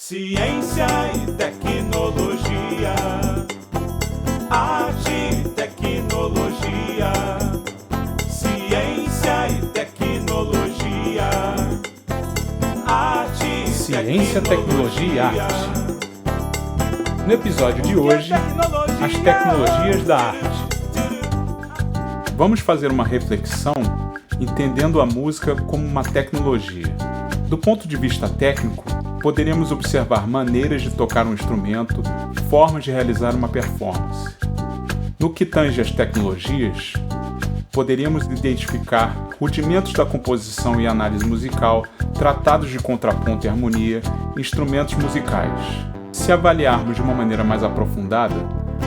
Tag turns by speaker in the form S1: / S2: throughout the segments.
S1: Ciência e tecnologia, arte e tecnologia, ciência e tecnologia, arte.
S2: Ciência, tecnologia e arte. No episódio de hoje, as tecnologias da arte. Vamos fazer uma reflexão entendendo a música como uma tecnologia. Do ponto de vista técnico, poderíamos observar maneiras de tocar um instrumento, formas de realizar uma performance. No que tange às tecnologias, poderíamos identificar rudimentos da composição e análise musical, tratados de contraponto e harmonia, instrumentos musicais. Se avaliarmos de uma maneira mais aprofundada,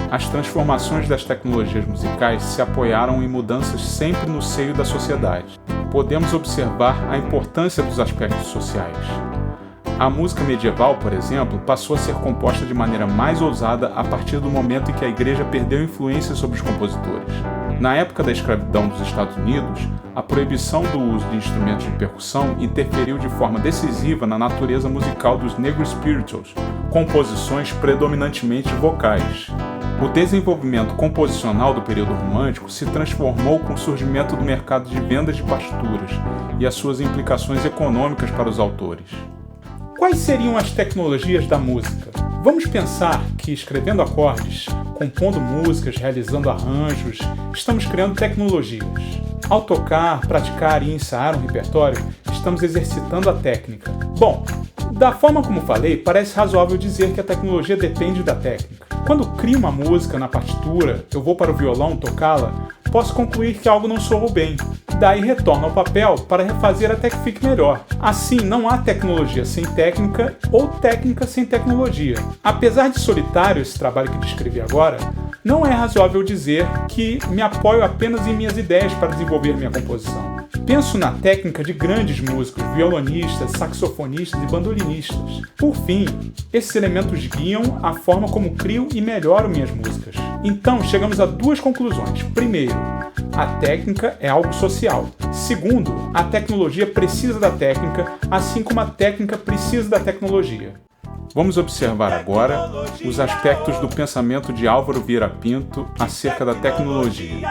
S2: as transformações das tecnologias musicais se apoiaram em mudanças sempre no seio da sociedade. Podemos observar a importância dos aspectos sociais. A música medieval, por exemplo, passou a ser composta de maneira mais ousada a partir do momento em que a Igreja perdeu influência sobre os compositores. Na época da escravidão dos Estados Unidos, a proibição do uso de instrumentos de percussão interferiu de forma decisiva na natureza musical dos Negro Spirituals, composições predominantemente vocais. O desenvolvimento composicional do período romântico se transformou com o surgimento do mercado de vendas de partituras e as suas implicações econômicas para os autores. Quais seriam as tecnologias da música? Vamos pensar que escrevendo acordes, compondo músicas, realizando arranjos, estamos criando tecnologias. Ao tocar, praticar e ensaiar um repertório, estamos exercitando a técnica. Bom, da forma como falei, parece razoável dizer que a tecnologia depende da técnica. Quando crio uma música na partitura, eu vou para o violão tocá-la, posso concluir que algo não soou bem. Daí retorno ao papel para refazer até que fique melhor. Assim, não há tecnologia sem técnica ou técnica sem tecnologia. Apesar de solitário esse trabalho que descrevi agora, não é razoável dizer que me apoio apenas em minhas ideias para desenvolver minha composição. Penso na técnica de grandes músicos, violonistas, saxofonistas e bandolinistas. Por fim, esses elementos guiam a forma como crio e melhoro minhas músicas. Então, chegamos a duas conclusões. Primeiro, a técnica é algo social. Segundo, a tecnologia precisa da técnica, assim como a técnica precisa da tecnologia. Vamos observar agora os aspectos do pensamento de Álvaro Vieira Pinto acerca da tecnologia.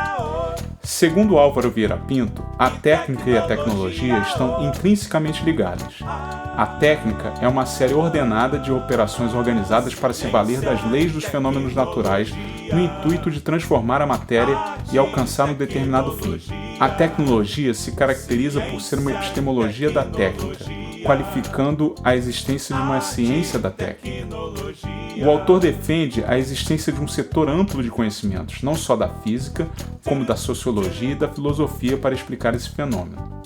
S2: Segundo Álvaro Vieira Pinto, a técnica e a tecnologia estão intrinsecamente ligadas. A técnica é uma série ordenada de operações organizadas para se valer das leis dos fenômenos naturais no intuito de transformar a matéria e alcançar um determinado fim. A tecnologia se caracteriza por ser uma epistemologia da técnica, qualificando a existência de uma ciência da técnica. O autor defende a existência de um setor amplo de conhecimentos, não só da física, como da sociologia e da filosofia para explicar esse fenômeno.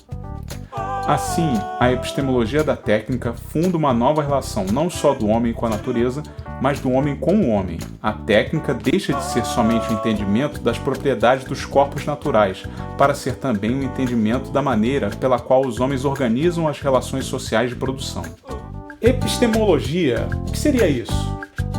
S2: Assim, a epistemologia da técnica funda uma nova relação não só do homem com a natureza, mas do homem com o homem. A técnica deixa de ser somente o entendimento das propriedades dos corpos naturais, para ser também o entendimento da maneira pela qual os homens organizam as relações sociais de produção. Epistemologia, o que seria isso?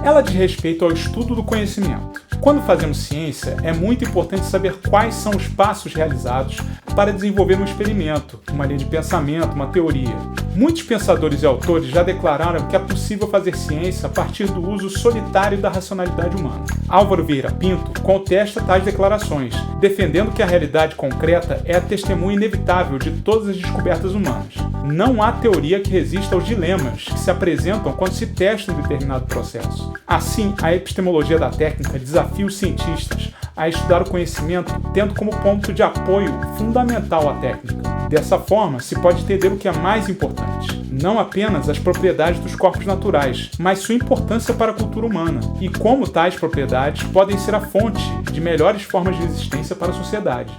S2: Ela diz respeito ao estudo do conhecimento. Quando fazemos ciência, é muito importante saber quais são os passos realizados para desenvolver um experimento, uma linha de pensamento, uma teoria. Muitos pensadores e autores já declararam que é possível fazer ciência a partir do uso solitário da racionalidade humana. Álvaro Vieira Pinto contesta tais declarações, defendendo que a realidade concreta é a testemunha inevitável de todas as descobertas humanas. Não há teoria que resista aos dilemas que se apresentam quando se testa um determinado processo. Assim, a epistemologia da técnica desafia os cientistas a estudar o conhecimento tendo como ponto de apoio fundamental a técnica. Dessa forma, se pode entender o que é mais importante, não apenas as propriedades dos corpos naturais, mas sua importância para a cultura humana e como tais propriedades podem ser a fonte de melhores formas de existência para a sociedade.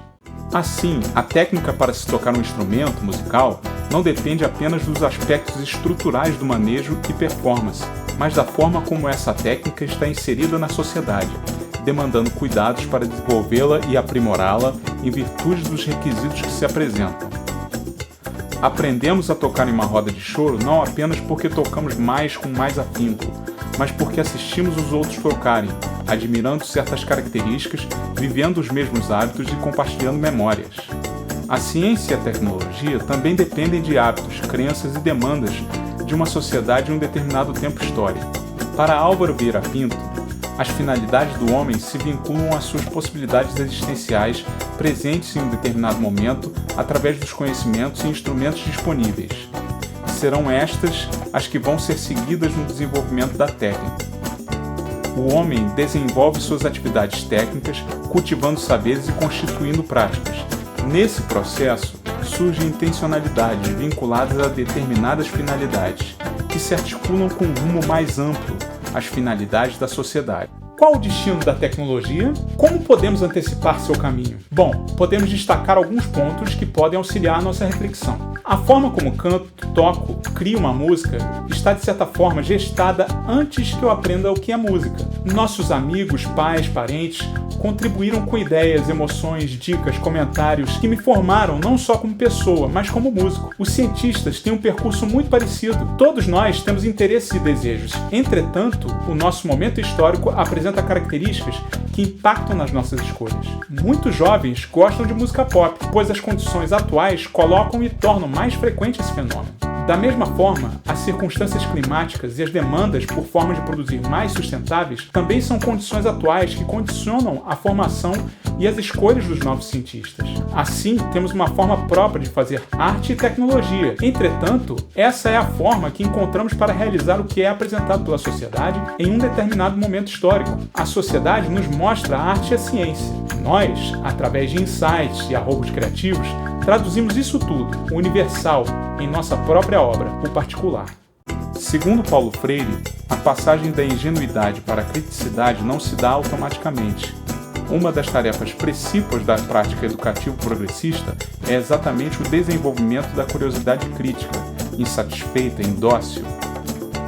S2: Assim, a técnica para se tocar um instrumento musical não depende apenas dos aspectos estruturais do manejo e performance, mas da forma como essa técnica está inserida na sociedade, demandando cuidados para desenvolvê-la e aprimorá-la em virtude dos requisitos que se apresentam. Aprendemos a tocar em uma roda de choro não apenas porque tocamos mais com mais afinco, mas porque assistimos os outros tocarem, admirando certas características, vivendo os mesmos hábitos e compartilhando memórias. A ciência e a tecnologia também dependem de hábitos, crenças e demandas de uma sociedade em um determinado tempo histórico. Para Álvaro Vieira Pinto, as finalidades do homem se vinculam às suas possibilidades existenciais presentes em um determinado momento através dos conhecimentos e instrumentos disponíveis. Serão estas as que vão ser seguidas no desenvolvimento da técnica. O homem desenvolve suas atividades técnicas, cultivando saberes e constituindo práticas. Nesse processo, surgem intencionalidades vinculadas a determinadas finalidades, que se articulam com um rumo mais amplo, as finalidades da sociedade. Qual o destino da tecnologia? Como podemos antecipar seu caminho? Bom, podemos destacar alguns pontos que podem auxiliar a nossa reflexão. A forma como canto, toco, crio uma música está de certa forma gestada antes que eu aprenda o que é música. Nossos amigos, pais, parentes contribuíram com ideias, emoções, dicas, comentários que me formaram não só como pessoa, mas como músico. Os cientistas têm um percurso muito parecido. Todos nós temos interesses e desejos. Entretanto, o nosso momento histórico apresenta características que impactam nas nossas escolhas. Muitos jovens gostam de música pop, pois as condições atuais colocam e tornam mais frequente esse fenômeno. Da mesma forma, as circunstâncias climáticas e as demandas por formas de produzir mais sustentáveis também são condições atuais que condicionam a formação e as escolhas dos novos cientistas. Assim, temos uma forma própria de fazer arte e tecnologia. Entretanto, essa é a forma que encontramos para realizar o que é apresentado pela sociedade em um determinado momento histórico. A sociedade nos mostra a arte e a ciência. Nós, através de insights e arroubos criativos, traduzimos isso tudo, o universal, em nossa própria obra, o particular. Segundo Paulo Freire, a passagem da ingenuidade para a criticidade não se dá automaticamente. Uma das tarefas precípuas da prática educativa progressista é exatamente o desenvolvimento da curiosidade crítica, insatisfeita, indócil.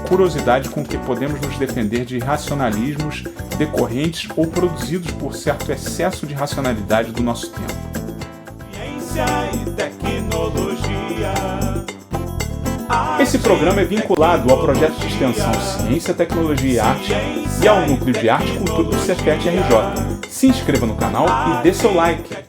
S2: Curiosidade com que podemos nos defender de irracionalismos decorrentes ou produzidos por certo excesso de racionalidade do nosso tempo.
S1: Ciência e tecnologia.
S2: Esse programa é vinculado ao projeto de extensão Ciência, Tecnologia e Arte e ao Núcleo de Arte e Cultura do Cefet RJ. Se inscreva no canal e dê seu like.